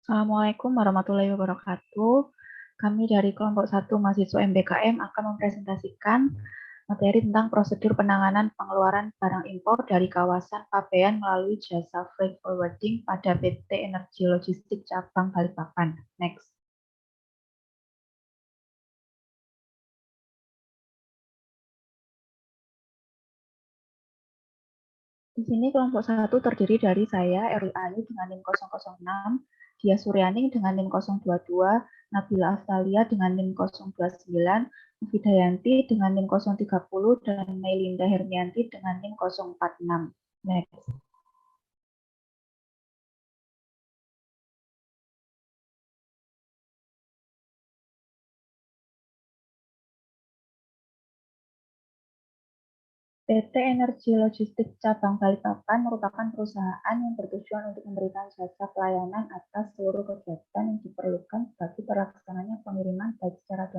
Assalamualaikum warahmatullahi wabarakatuh. Kami dari kelompok 1 mahasiswa MBKM akan mempresentasikan materi tentang prosedur penanganan pengeluaran barang impor dari kawasan Pabean melalui jasa freight forwarding pada PT Energi Logistik Cabang Balikpapan. Next. Di sini kelompok 1 terdiri dari saya, Erli Ayu dengan NIM 006, Dia Suryaning dengan NIM 022, Nabila Astalia dengan NIM 029, Mufidayanti dengan NIM 030, dan Melinda Hermianti dengan NIM 046. Next. PT Energi Logistik Cabang Balikpapan merupakan perusahaan yang bertujuan untuk memberikan jasa pelayanan atas seluruh kegiatan yang diperlukan bagi terlaksananya pengiriman baik secara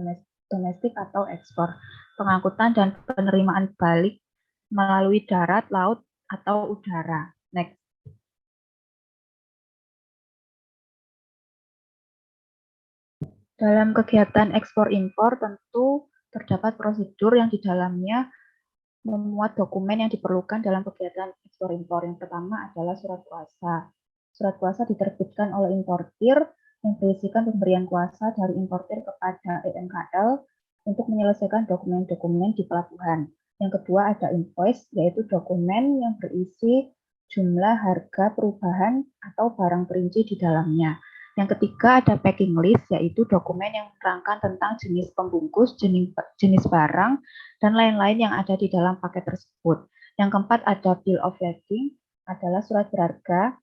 domestik atau ekspor, pengangkutan dan penerimaan balik melalui darat, laut, atau udara. Next. Dalam kegiatan ekspor-impor tentu terdapat prosedur yang di dalamnya memuat dokumen yang diperlukan dalam kegiatan ekspor-impor. Yang pertama adalah surat kuasa. Surat kuasa diterbitkan oleh importir yang berisikan pemberian kuasa dari importir kepada EMKL untuk menyelesaikan dokumen-dokumen di pelabuhan. Yang kedua ada invoice, yaitu dokumen yang berisi jumlah harga perubahan atau barang perinci di dalamnya. Yang ketiga ada packing list, yaitu dokumen yang menerangkan tentang jenis pembungkus, jenis barang, dan lain-lain yang ada di dalam paket tersebut. Yang keempat ada bill of lading, adalah surat berharga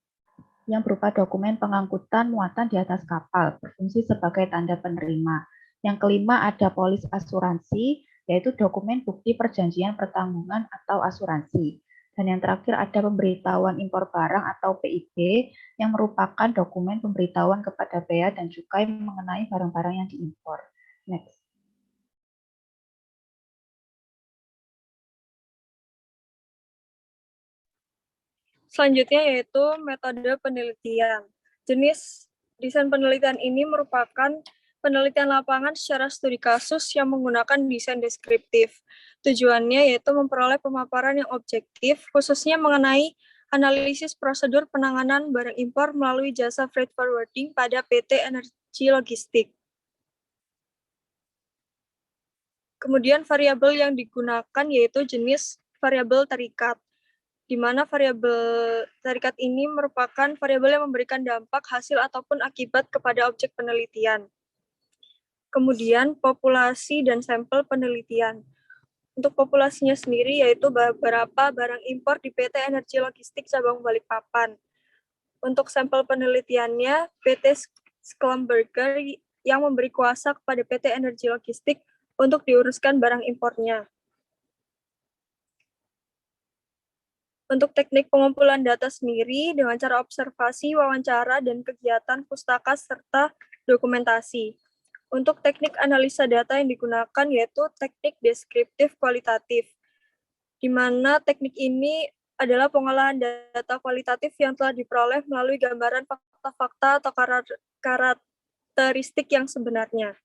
yang berupa dokumen pengangkutan muatan di atas kapal, berfungsi sebagai tanda penerima. Yang kelima ada polis asuransi, yaitu dokumen bukti perjanjian pertanggungan atau asuransi. Dan yang terakhir ada pemberitahuan impor barang atau PIB yang merupakan dokumen pemberitahuan kepada bea dan cukai mengenai barang-barang yang diimpor. Next. Selanjutnya yaitu metode penelitian. Jenis desain penelitian ini merupakan penelitian lapangan secara studi kasus yang menggunakan desain deskriptif. Tujuannya yaitu memperoleh pemaparan yang objektif, khususnya mengenai analisis prosedur penanganan barang impor melalui jasa freight forwarding pada PT Energi Logistik. Kemudian variabel yang digunakan yaitu jenis variabel terikat, di mana variabel tarikat ini merupakan variabel yang memberikan dampak, hasil, ataupun akibat kepada objek penelitian. Kemudian populasi dan sampel penelitian. Untuk populasinya sendiri yaitu beberapa barang impor di PT Energi Logistik Cabang Balikpapan. Untuk sampel penelitiannya, PT Schlumberger yang memberi kuasa kepada PT Energi Logistik untuk diuruskan barang impornya. Untuk teknik pengumpulan data sendiri dengan cara observasi, wawancara, dan kegiatan pustaka serta dokumentasi. Untuk teknik analisa data yang digunakan yaitu teknik deskriptif kualitatif, di mana teknik ini adalah pengolahan data kualitatif yang telah diperoleh melalui gambaran fakta-fakta atau karakteristik yang sebenarnya.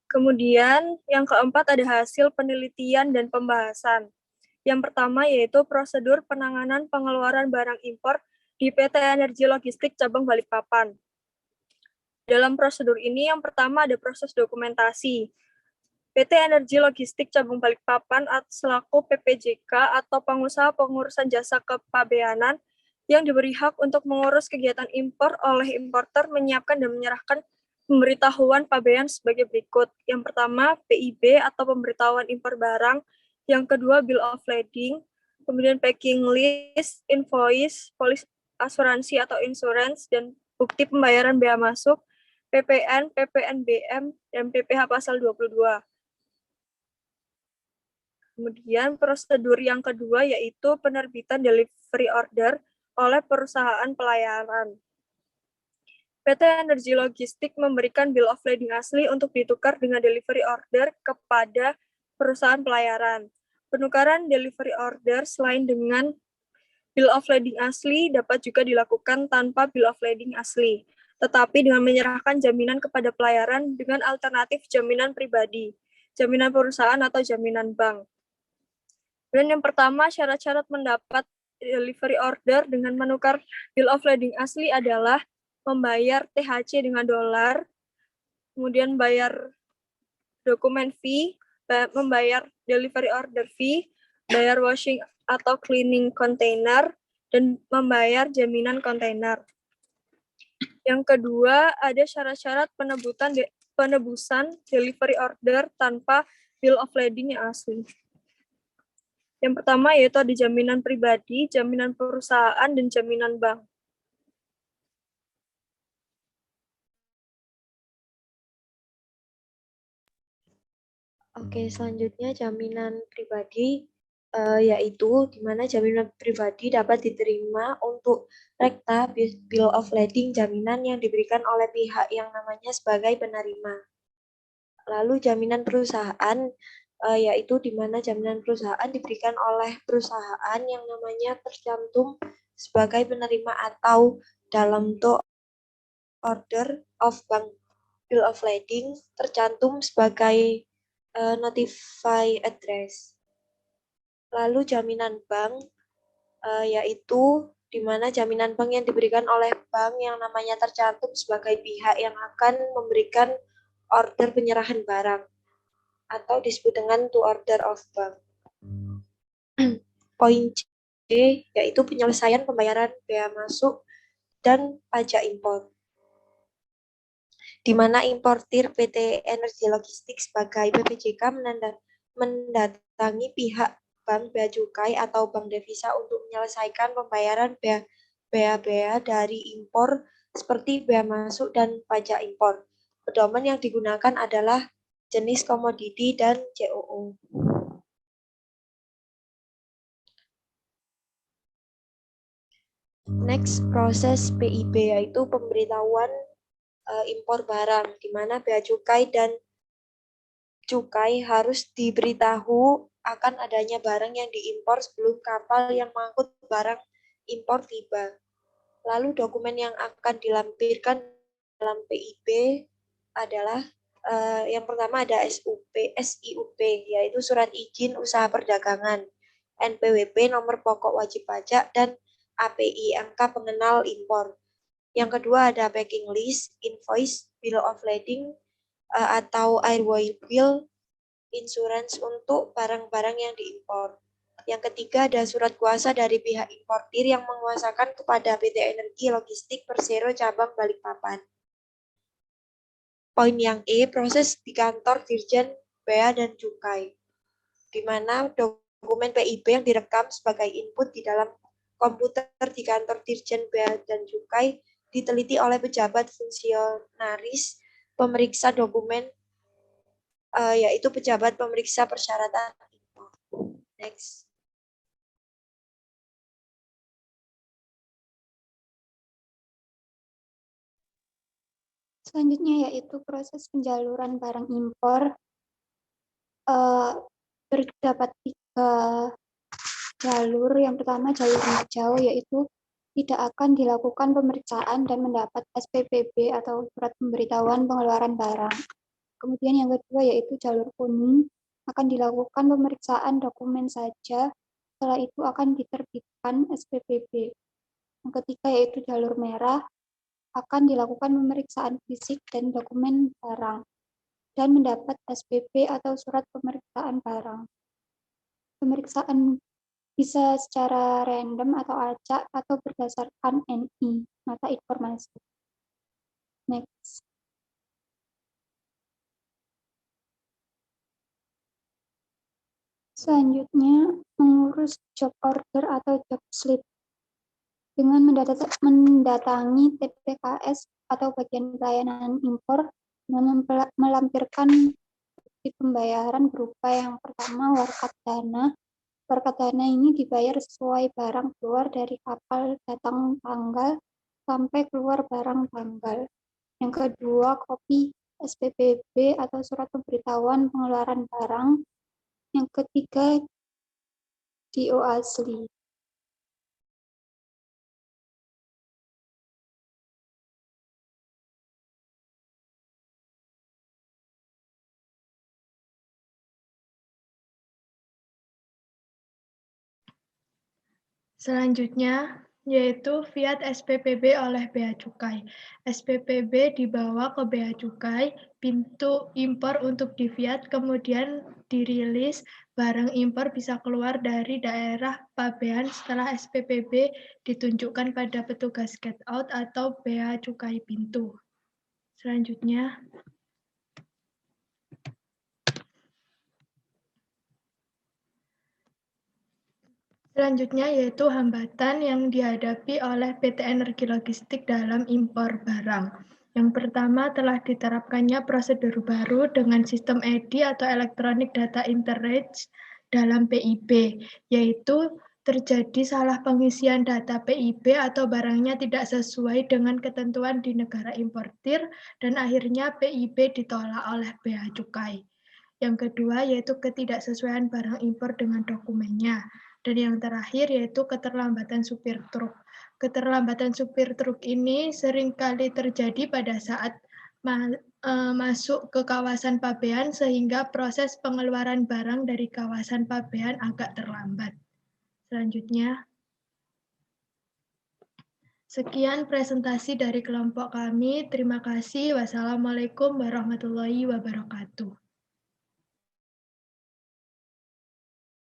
Kemudian yang keempat ada hasil penelitian dan pembahasan. Yang pertama yaitu prosedur penanganan pengeluaran barang impor di PT Energi Logistik Cabang Balikpapan. Dalam prosedur ini yang pertama ada proses dokumentasi. PT Energi Logistik Cabang Balikpapan selaku PPJK atau pengusaha pengurusan jasa kepabeanan yang diberi hak untuk mengurus kegiatan impor oleh importer menyiapkan dan menyerahkan pemberitahuan pabean sebagai berikut. Yang pertama, PIB atau pemberitahuan impor barang. Yang kedua, bill of lading. Kemudian packing list, invoice, polis asuransi atau insurance, dan bukti pembayaran bea masuk, PPN, PPNBM, dan PPh pasal 22. Kemudian prosedur yang kedua yaitu penerbitan delivery order oleh perusahaan pelayaran. PT Energi Logistik memberikan bill of lading asli untuk ditukar dengan delivery order kepada perusahaan pelayaran. Penukaran delivery order selain dengan bill of lading asli dapat juga dilakukan tanpa bill of lading asli, tetapi dengan menyerahkan jaminan kepada pelayaran dengan alternatif jaminan pribadi, jaminan perusahaan atau jaminan bank. Dan yang pertama, syarat-syarat mendapat delivery order dengan menukar bill of lading asli adalah membayar THC dengan dolar, kemudian bayar dokumen fee, membayar delivery order fee, bayar washing atau cleaning container, dan membayar jaminan kontainer. Yang kedua, ada syarat-syarat penebusan delivery order tanpa bill of lading yang asli. Yang pertama yaitu ada jaminan pribadi, jaminan perusahaan, dan jaminan bank. Oke, selanjutnya jaminan pribadi yaitu di mana jaminan pribadi dapat diterima untuk rekta bill of lading jaminan yang diberikan oleh pihak yang namanya sebagai penerima. Lalu jaminan perusahaan yaitu di mana jaminan perusahaan diberikan oleh perusahaan yang namanya tercantum sebagai penerima atau dalam bentuk order of bank bill of lading tercantum sebagai notify address. Lalu jaminan bank yaitu di mana jaminan bank yang diberikan oleh bank yang namanya tercantum sebagai pihak yang akan memberikan order penyerahan barang atau disebut dengan to order of bank. Poin C yaitu penyelesaian pembayaran bea masuk dan pajak impor, di mana importir PT Energi Logistik sebagai PPJK mendatangi pihak Bank Bea Cukai atau Bank Devisa untuk menyelesaikan pembayaran bea dari impor seperti bea masuk dan pajak impor. Pedoman yang digunakan adalah jenis komoditi dan COO. Next, proses PIB yaitu pemberitahuan impor barang, di mana bea cukai dan cukai harus diberitahu akan adanya barang yang diimpor sebelum kapal yang mengangkut barang impor tiba. Lalu dokumen yang akan dilampirkan dalam PIB adalah yang pertama ada SIUP, yaitu surat izin usaha perdagangan, NPWP nomor pokok wajib pajak, dan API angka pengenal impor. Yang kedua ada packing list, invoice, bill of lading atau airway bill, insurance untuk barang-barang yang diimpor. Yang ketiga ada surat kuasa dari pihak importir yang menguasakan kepada PT Energi Logistik Persero cabang Balikpapan. Poin yang E, proses di kantor Dirjen Bea dan Cukai, di mana dokumen PIB yang direkam sebagai input di dalam komputer di kantor Dirjen Bea dan Cukai diteliti oleh pejabat fungsionaris pemeriksa dokumen yaitu pejabat pemeriksa persyaratan impor. Next. Selanjutnya yaitu proses penjaluran barang impor. Terdapat 3 jalur. Yang pertama jalur hijau, yaitu tidak akan dilakukan pemeriksaan dan mendapat SPPB atau surat pemberitahuan pengeluaran barang. Kemudian yang kedua yaitu jalur kuning, akan dilakukan pemeriksaan dokumen saja, setelah itu akan diterbitkan SPPB. Yang ketiga yaitu jalur merah, akan dilakukan pemeriksaan fisik dan dokumen barang, dan mendapat SPP atau surat pemeriksaan barang. Pemeriksaan bisa secara random atau acak atau berdasarkan NI, nota informasi. Next. Selanjutnya, mengurus job order atau job slip. Dengan mendatangi TPKS atau bagian pelayanan impor dengan melampirkan bukti pembayaran berupa yang pertama warkat dana. Warkat dana ini dibayar sesuai barang keluar dari kapal datang tanggal sampai keluar barang tanggal. Yang kedua, kopi SPPB atau surat pemberitahuan pengeluaran barang. Yang ketiga, DO asli. Selanjutnya, yaitu fiat SPPB oleh Bea Cukai. SPPB dibawa ke Bea Cukai, pintu impor untuk difiat, kemudian dirilis, barang impor bisa keluar dari daerah pabean setelah SPPB ditunjukkan pada petugas get out atau Bea Cukai pintu. Selanjutnya, yaitu hambatan yang dihadapi oleh PT Energi Logistik dalam impor barang. Yang pertama telah diterapkannya prosedur baru dengan sistem EDI atau Electronic Data Interchange dalam PIB, yaitu terjadi salah pengisian data PIB atau barangnya tidak sesuai dengan ketentuan di negara importir dan akhirnya PIB ditolak oleh Bea Cukai. Yang kedua yaitu ketidaksesuaian barang impor dengan dokumennya. Dan yang terakhir yaitu keterlambatan supir truk. Keterlambatan supir truk ini seringkali terjadi pada saat masuk ke kawasan pabean sehingga proses pengeluaran barang dari kawasan pabean agak terlambat. Selanjutnya, sekian presentasi dari kelompok kami. Terima kasih. Wassalamualaikum warahmatullahi wabarakatuh.